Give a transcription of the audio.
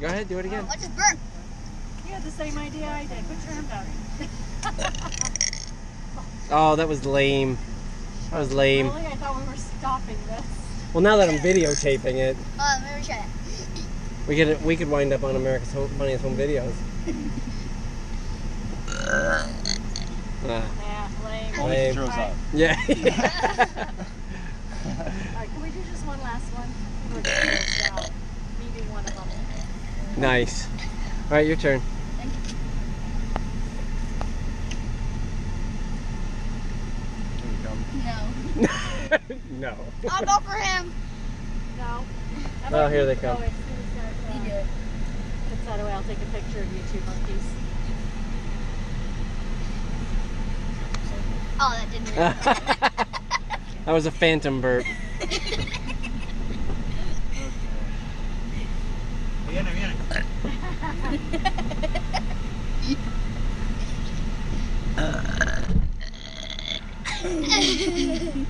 Go ahead, do it again. Let's just burp. You had the same idea I did. Put your arm down. Oh, that was lame. That was lame. Really? I thought we were stopping this. Well, now that I'm videotaping it, Let me try that. we could wind up on America's Funniest Home Videos. Yeah, lame. Lame. Throws up. Yeah. Alright, can we do just one last one? We're just, me being one of them. Nice. All right, your turn. No. No. I'll go for him. No. Oh, here they come. Oh, as soon as You do that, it. puts that away, I'll take a picture of you two monkeys. Oh, that didn't work. That was a phantom burp. Okay.